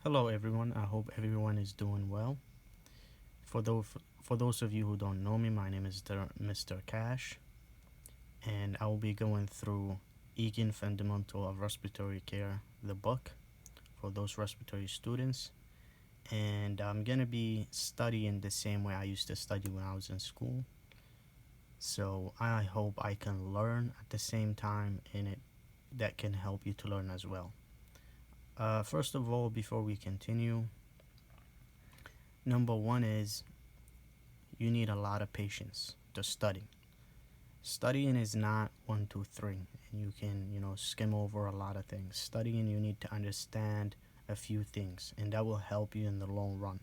Hello everyone, I hope everyone is doing well. For those for those of you who don't know me, my name is Mr. Cash, and I will be going through Egan Fundamental of Respiratory Care, the book for those respiratory students. And I'm gonna be studying the same way I used to study when I was in school. So I hope I can learn at the same time in it that can help you to learn as well. First of all, before we continue, number one is you need a lot of patience to study. Studying is not one, two, three, and you can, skim over a lot of things. Studying, you need to understand a few things, and that will help you in the long run.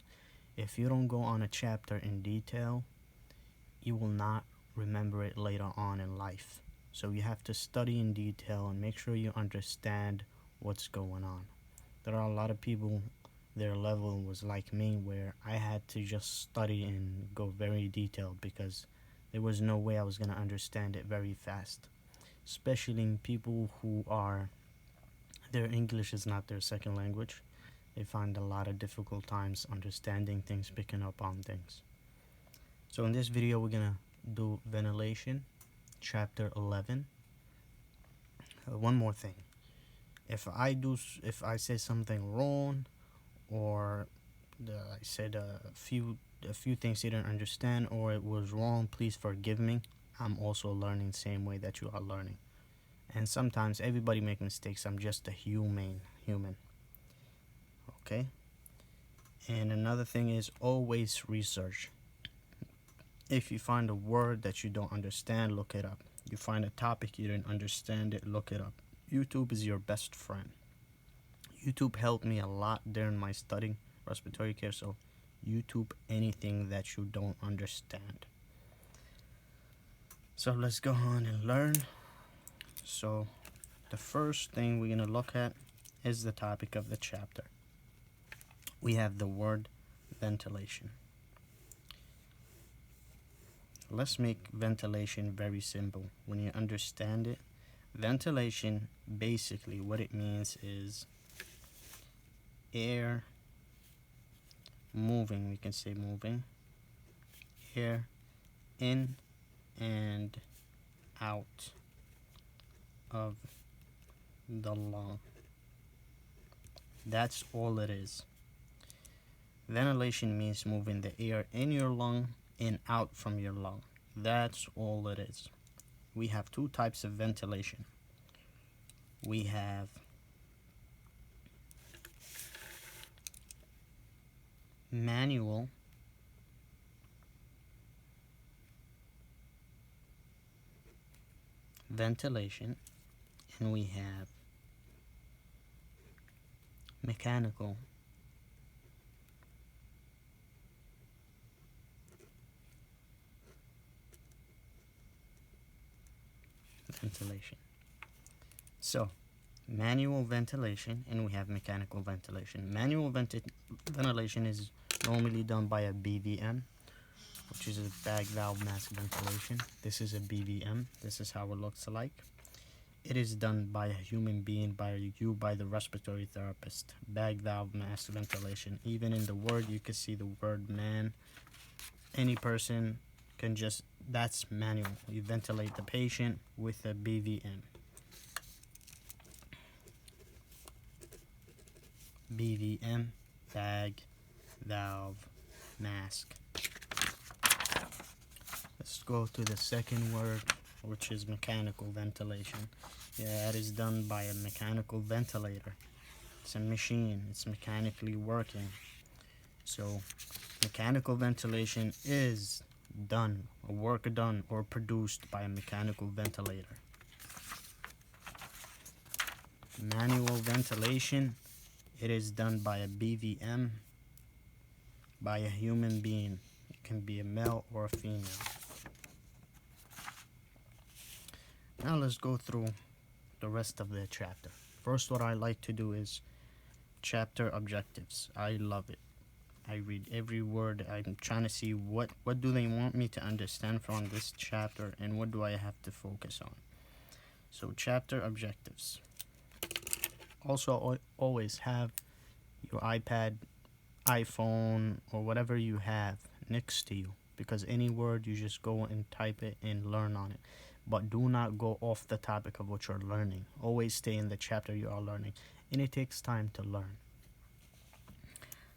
If you don't go on a chapter in detail, you will not remember it later on in life. So you have to study in detail and make sure you understand what's going on. There are a lot of people, their level was like me, where I had to just study and go very detailed because there was no way I was going to understand it very fast. Especially in people who are, their English is not their second language. They find a lot of difficult times understanding things, picking up on things. So in this video, we're going to do ventilation, chapter 11. One more thing. If I say something wrong, or I said a few things you didn't understand, or it was wrong, please forgive me. I'm also learning the same way that you are learning. And sometimes everybody make mistakes. I'm just a human. Okay? And another thing is always research. If you find a word that you don't understand, look it up. You find a topic you didn't understand it, look it up. YouTube is your best friend. YouTube helped me a lot during my studying respiratory care, so YouTube anything that you don't understand. So let's go on and learn. So the first thing we're going to look at is the topic of the chapter. We have the word ventilation. Let's make ventilation very simple. When you understand it, ventilation, basically what it means is air moving, we can say moving, air in and out of the lung. That's all it is. Ventilation means moving the air in your lung and out from your lung. That's all it is. We have two types of ventilation. We have manual ventilation, and we have mechanical ventilation. So, manual ventilation and we have mechanical ventilation. Manual ventilation is normally done by a BVM, which is a bag valve mask ventilation. This is a BVM. This is how it looks like. It is done by a human being, by the respiratory therapist. Bag valve mask ventilation. Even in the word, you can see the word man. Any person can just, that's manual. You ventilate the patient with a BVM. BVM, bag, valve, mask. Let's go to the second word, which is mechanical ventilation. Yeah, it is done by a mechanical ventilator. It's a machine. It's mechanically working. So, mechanical ventilation is done, a work done or produced by a mechanical ventilator. Manual ventilation, it is done by a BVM, by a human being. It can be a male or a female. Now let's go through the rest of the chapter. First, what I like to do is chapter objectives. I love it. I read every word. I'm trying to see what do they want me to understand from this chapter and what do I have to focus on. So chapter objectives. Also, always have your iPad, iPhone, or whatever you have next to you, because any word you just go and type it and learn on it. But do not go off the topic of what you're learning. Always stay in the chapter you are learning, and it takes time to learn.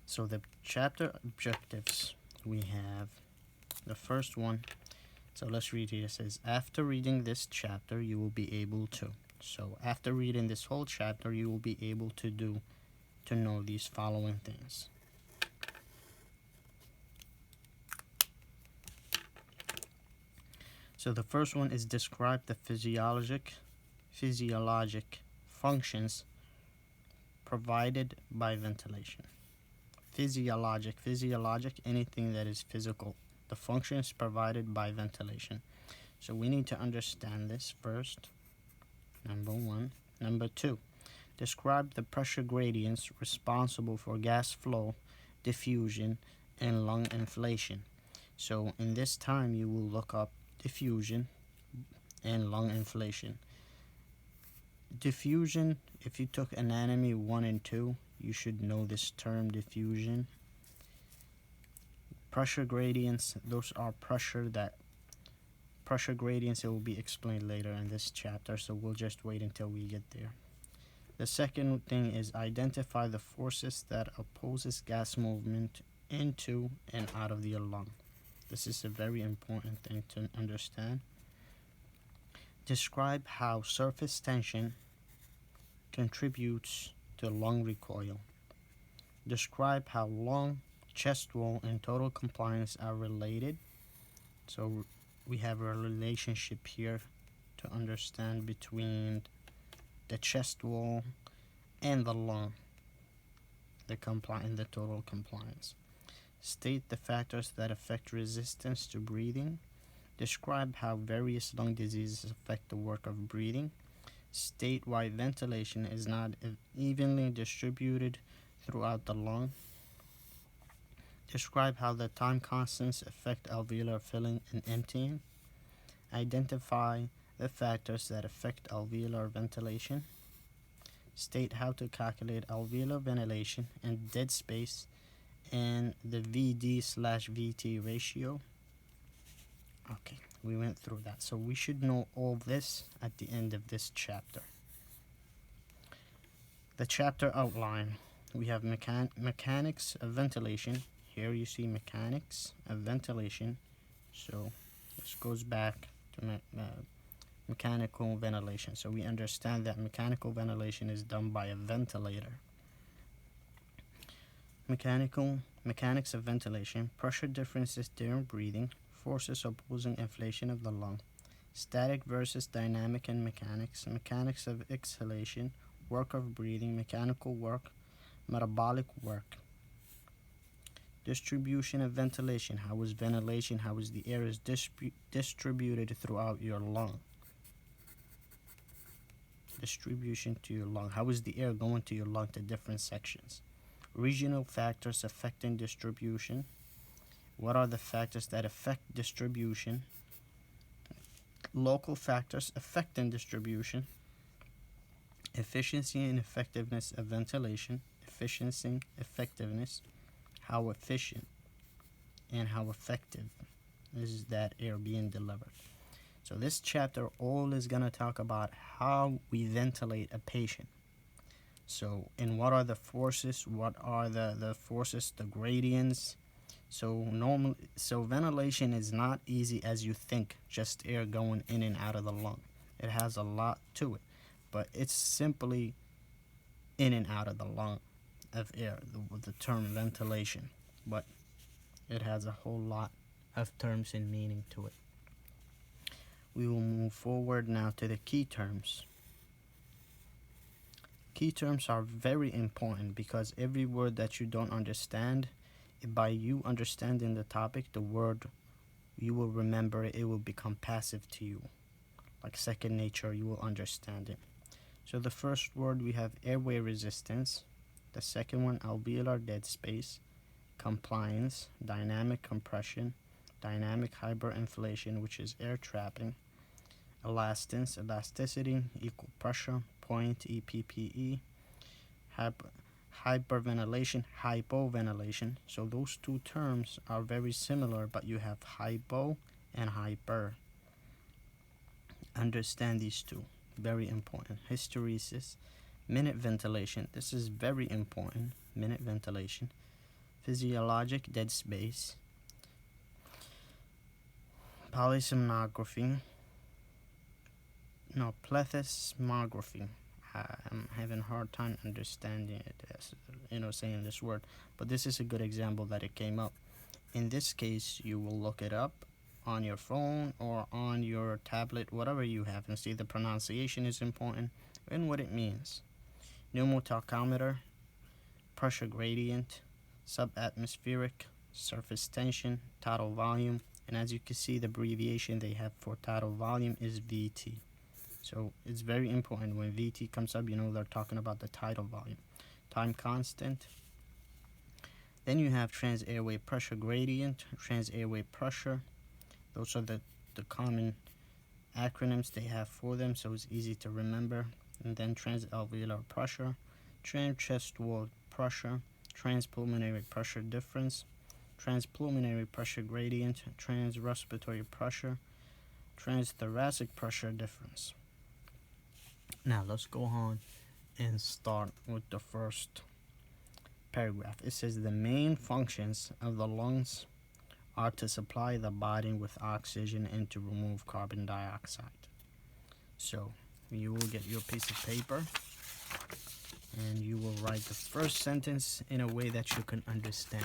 So the chapter objectives, we have the first one. So let's read here. It says, after reading this chapter, you will be able to. So after reading this whole chapter, you will be able to know these following things. So the first one is describe the physiologic functions provided by ventilation. Physiologic, anything that is physical. The functions provided by ventilation. So we need to understand this first, number one. Number two, describe the pressure gradients responsible for gas flow, diffusion, and lung inflation. So in this time, you will look up diffusion and lung inflation. Diffusion, if you took anatomy 1 and 2, you should know this term, diffusion. Pressure gradients, those are pressure gradients, it will be explained later in this chapter, so we'll just wait until we get there. The second thing is identify the forces that opposes gas movement into and out of the lung. This is a very important thing to understand. Describe how surface tension contributes to lung recoil. Describe how lung, chest wall, and total compliance are related. So we have a relationship here to understand between the chest wall and the lung, the total compliance. State the factors that affect resistance to breathing. Describe how various lung diseases affect the work of breathing. State why ventilation is not evenly distributed throughout the lung. Describe how the time constants affect alveolar filling and emptying. Identify the factors that affect alveolar ventilation. State how to calculate alveolar ventilation and dead space and the VD/VT ratio. Okay, we went through that. So we should know all this at the end of this chapter. The chapter outline. We have mechanics of ventilation. Here you see mechanics of ventilation. So this goes back to mechanical ventilation. So we understand that mechanical ventilation is done by a ventilator. Mechanics of ventilation, pressure differences during breathing, forces opposing inflation of the lung, static versus dynamic in mechanics, mechanics of exhalation, work of breathing, mechanical work, metabolic work. Distribution of ventilation, how is the air is distributed throughout your lung. Distribution to your lung, how is the air going to your lung to different sections. Regional factors affecting distribution. What are the factors that affect distribution? Local factors affecting distribution. Efficiency and effectiveness of ventilation. Efficiency, effectiveness. How efficient and how effective is that air being delivered. So this chapter all is going to talk about how we ventilate a patient. So, and what are the forces? What are the forces, the gradients? So ventilation is not easy as you think, just air going in and out of the lung. It has a lot to it, but it's simply in and out of the lung of air, the term ventilation, but it has a whole lot of terms and meaning to it. We will move forward now to the key terms. Key terms are very important because every word that you don't understand, by you understanding the topic, the word, you will remember it, it will become passive to you. Like second nature, you will understand it. So the first word we have airway resistance. The second one, alveolar dead space, compliance, dynamic compression, dynamic hyperinflation, which is air trapping, elasticity, equal pressure, point, EPPE, hyperventilation, hypoventilation. So those two terms are very similar, but you have hypo and hyper. Understand these two, very important. Hysteresis, minute ventilation, this is very important, minute ventilation. Physiologic, dead space. Polysomnography, no, plethysmography. I'm having a hard time understanding it, as, saying this word, but this is a good example that it came up. In this case, you will look it up on your phone or on your tablet, whatever you have, and see the pronunciation is important and what it means. Pneumotachometer, pressure gradient, subatmospheric, surface tension, tidal volume, and as you can see, the abbreviation they have for tidal volume is VT. So it's very important when VT comes up, they're talking about the tidal volume. Time constant. Then you have trans-airway pressure gradient, trans-airway pressure. Those are the common acronyms they have for them, so it's easy to remember. And then transalveolar pressure, trans-chest wall pressure, transpulmonary pressure difference, transpulmonary pressure gradient, trans-respiratory pressure, transthoracic pressure difference. Now let's go on and start with the first paragraph. It says the main functions of the lungs are to supply the body with oxygen and to remove carbon dioxide. So you will get your piece of paper and you will write the first sentence in a way that you can understand.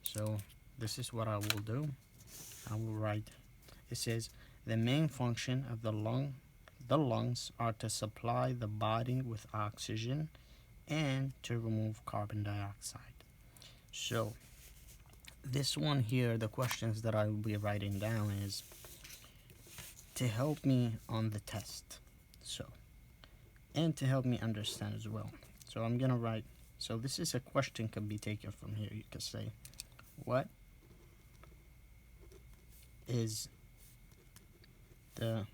So this is what I will do. I will write, it says the main function of the lungs are to supply the body with oxygen and to remove carbon dioxide. So this one here, the questions that I will be writing down is to help me on the test, and to help me understand as well. So I'm gonna write, so this is a question can be taken from here. You could say, what is the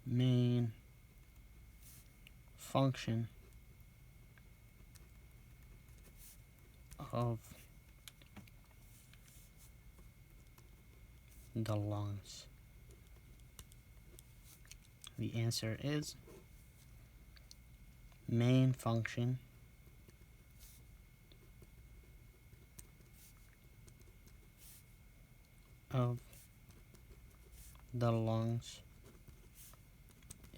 main function of the lungs? The answer is main function of the lungs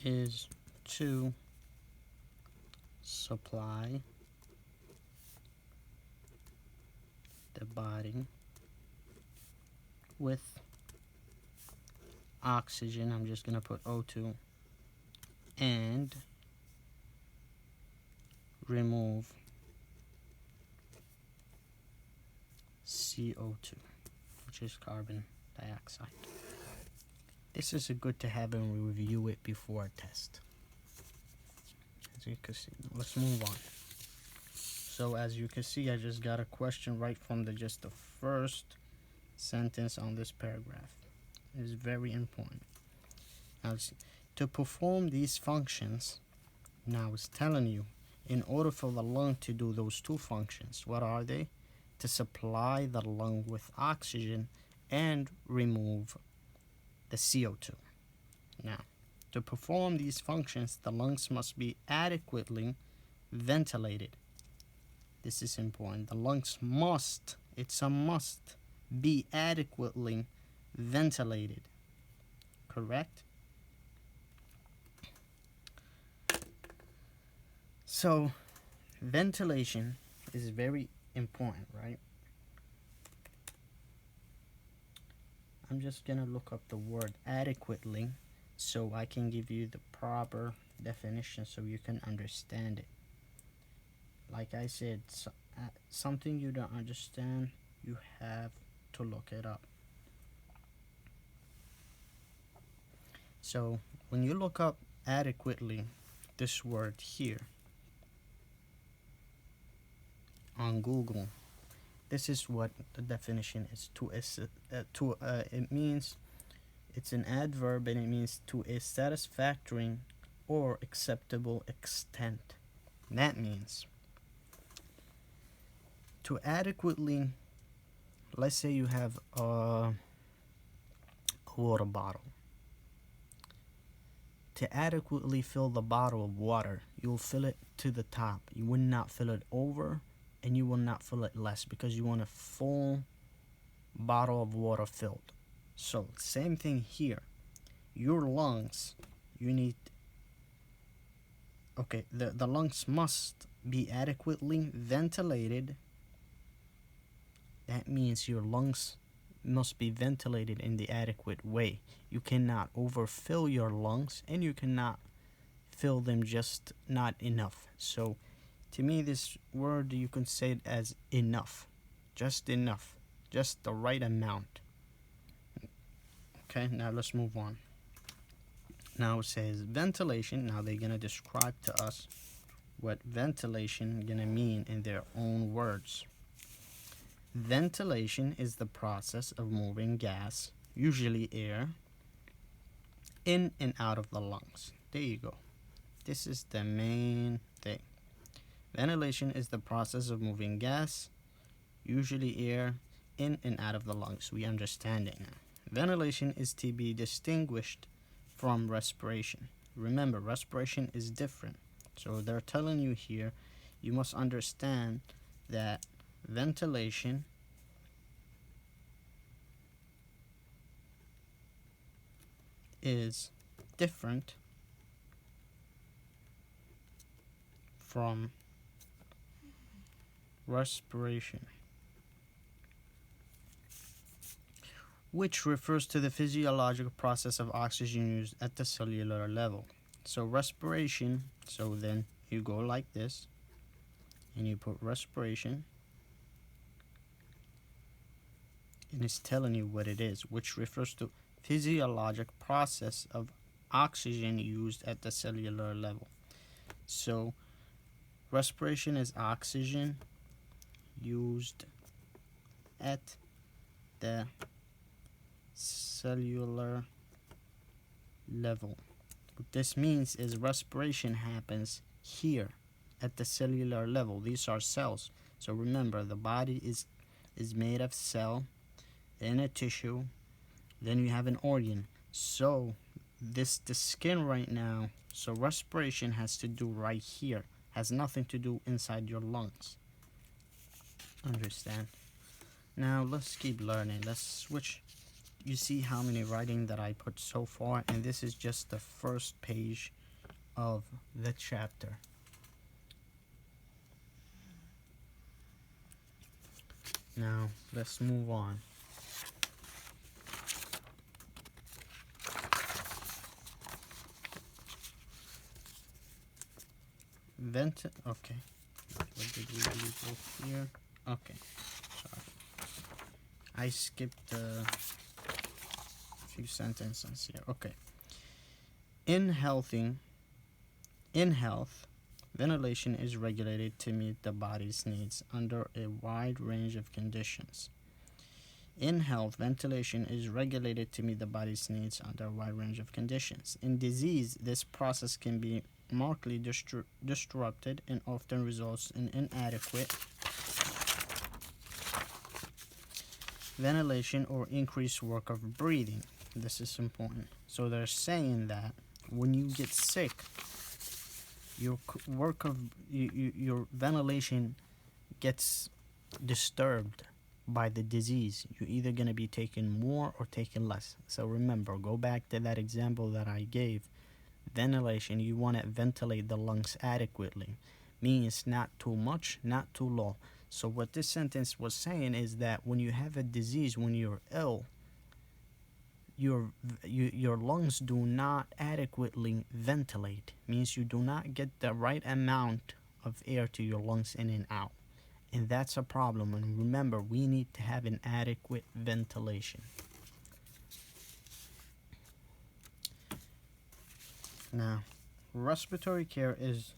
is to supply the body with oxygen, I'm just gonna put O2, and remove CO2, which is carbon dioxide. This is good to have and review it before a test. As you can see, let's move on. So as you can see, I just got a question right from just the first sentence on this paragraph. It is very important. Now, to perform these functions, now it's telling you, in order for the lung to do those two functions, what are they? To supply the lung with oxygen and remove the CO2. Now, to perform these functions, the lungs must be adequately ventilated. This is important. The lungs must, it's a must, be adequately ventilated. Correct? So, ventilation is very important, right? I'm just gonna look up the word adequately so I can give you the proper definition so you can understand it. Like I said, something you don't understand, you have to look it up. So when you look up adequately, this word here on Google, this is what the definition is. It means, it's an adverb and it means to a satisfactory or acceptable extent. That means To adequately, let's say you have a water bottle. To adequately fill the bottle of water, you'll fill it to the top. You will not fill it over, and you will not fill it less, because you want a full bottle of water filled. So same thing here. Your lungs, you need, okay, the lungs must be adequately ventilated. That means your lungs must be ventilated in the adequate way. You cannot overfill your lungs, and you cannot fill them just not enough. So to me, this word, you can say it as enough. Just enough. Just the right amount. Okay, now let's move on. Now it says ventilation. Now they're going to describe to us what ventilation going to mean in their own words. Ventilation is the process of moving gas, usually air, in and out of the lungs. There you go. This is the main thing. Ventilation is the process of moving gas, usually air, in and out of the lungs. We understand it now. Ventilation is to be distinguished from respiration. Remember, respiration is different. So they're telling you here, you must understand that ventilation is different from respiration, which refers to the physiological process of oxygen used at the cellular level. So respiration, so then you go like this, and you put respiration, and it's telling you what it is, which refers to physiologic process of oxygen used at the cellular level. So respiration is oxygen used at the cellular level. What this means is respiration happens here at the cellular level. These are cells. So remember, the body is made of cell, then a tissue, then you have an organ. So the skin right now, so respiration has to do right here, has nothing to do inside your lungs. Understand? Now let's keep learning. Let's switch. You see how many writing that I put so far, and this is just the first page of the chapter. Now let's move on. Okay. What did we do here? Okay. Sorry. I skipped a few sentences here. Okay. In health, ventilation is regulated to meet the body's needs under a wide range of conditions. In health, ventilation is regulated to meet the body's needs under a wide range of conditions. In disease, this process can be markedly disrupted and often results in inadequate ventilation or increased work of breathing. This is important. So they're saying that when you get sick, your work of your ventilation gets disturbed by the disease. You're either going to be taking more or taking less. So remember, go back to that example that I gave. Ventilation, you want to ventilate the lungs adequately, means not too much, not too low. So what this sentence was saying is that when you have a disease, when you're ill, your lungs do not adequately ventilate, means you do not get the right amount of air to your lungs in and out, and that's a problem. And remember, we need to have an adequate ventilation. Now, respiratory care is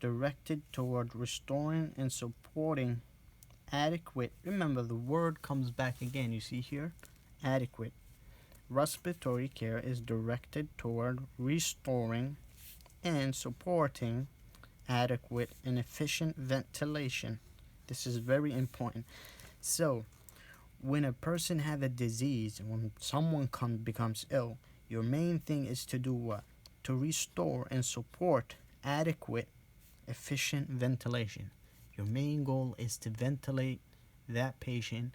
directed toward restoring and supporting adequate. Remember, the word comes back again. You see here, adequate. Respiratory care is directed toward restoring and supporting adequate and efficient ventilation This is very important. So, when a person has a disease, when someone becomes ill, your main thing is to do what? To restore and support adequate, efficient ventilation. Your main goal is to ventilate that patient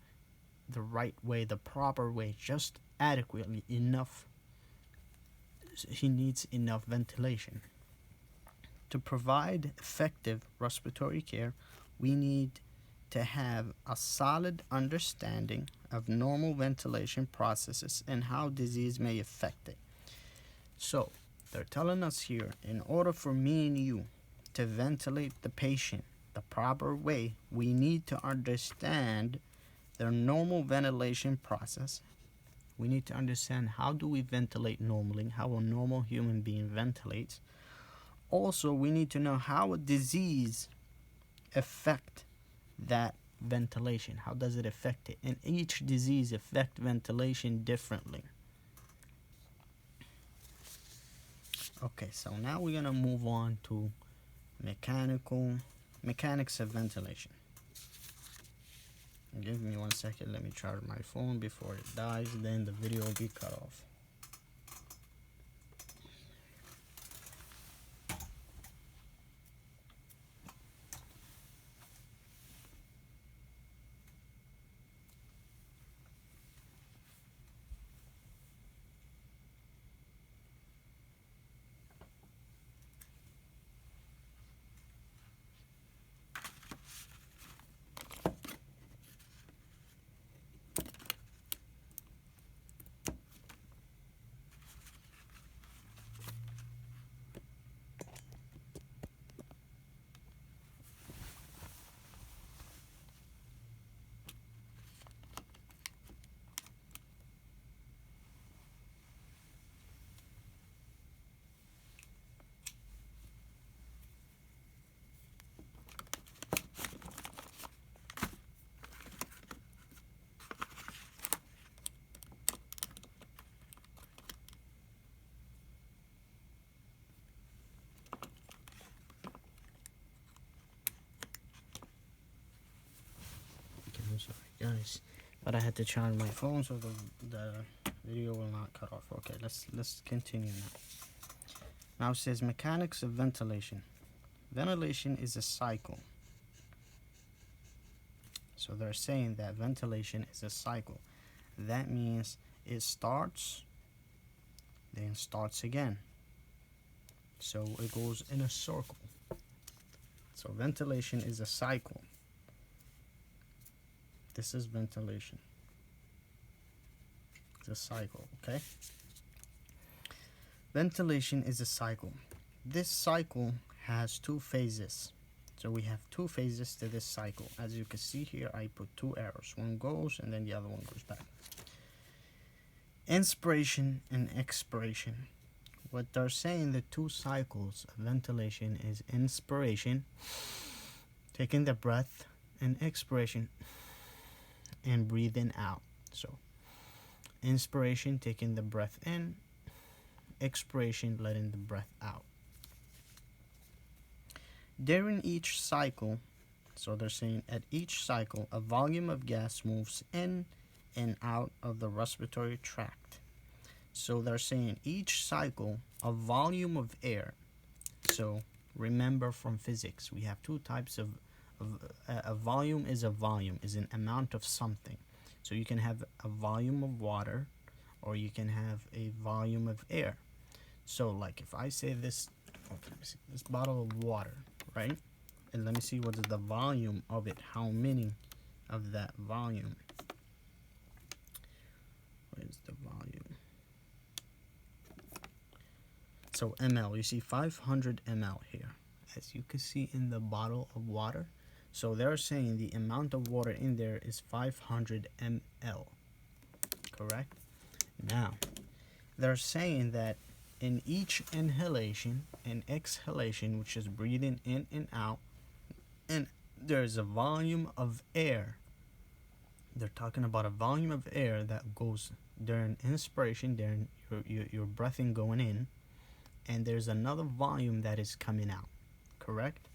the right way, the proper way, just adequately enough. He needs enough ventilation. To provide effective respiratory care, we need to have a solid understanding of normal ventilation processes and how disease may affect it. So, they're telling us here, in order for me and you to ventilate the patient the proper way, we need to understand their normal ventilation process. We need to understand how do we ventilate normally, how a normal human being ventilates. Also, we need to know how a disease affect that ventilation. How does it affect it? And each disease affect ventilation differently. Okay, so now we're gonna move on to mechanics of ventilation. Give me 1 second, let me charge my phone before it dies, then the video will be cut off. I'm sorry guys, but I had to charge my phone so the video will not cut off. Okay, let's continue now. Now it says mechanics of ventilation. Ventilation is a cycle. So they're saying that ventilation is a cycle. That means it starts, then starts again. So it goes in a circle. So ventilation is a cycle. This is ventilation. It's a cycle, okay? Ventilation is a cycle. This cycle has two phases. So we have two phases to this cycle. As you can see here, I put two arrows. One goes and then the other one goes back. Inspiration and expiration. What they're saying, the two cycles of ventilation is inspiration, taking the breath, and expiration, and breathing out. So inspiration, taking the breath in, expiration, letting the breath out. During each cycle, so they're saying at each cycle, a volume of gas moves in and out of the respiratory tract. So they're saying each cycle, a volume of air. So remember from physics, we have two types of a volume is an amount of something. So you can have a volume of water, or you can have a volume of air. So like if I say this, okay, let me see, this bottle of water, right? And let me see what is the volume of it. How many of that volume? What is the volume? So ml, you see 500 ml here, as you can see in the bottle of water. So they're saying the amount of water in there is 500 ml, correct? Now, they're saying that in each inhalation and exhalation, which is breathing in and out, and there's a volume of air. They're talking about a volume of air that goes during inspiration, during your breathing going in, and there's another volume that is coming out, correct?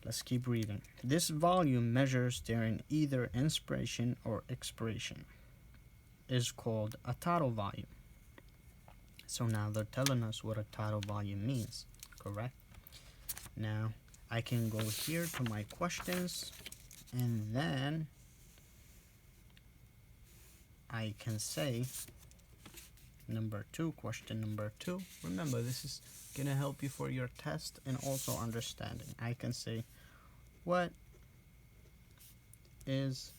Let's keep reading. This volume measures during either inspiration or expiration. Is called a tidal volume. So now they're telling us what a tidal volume means, correct? Now I can go here to my questions, and then I can say number 2, question number 2. Remember, this is gonna help you for your test and also understanding. I can say, what is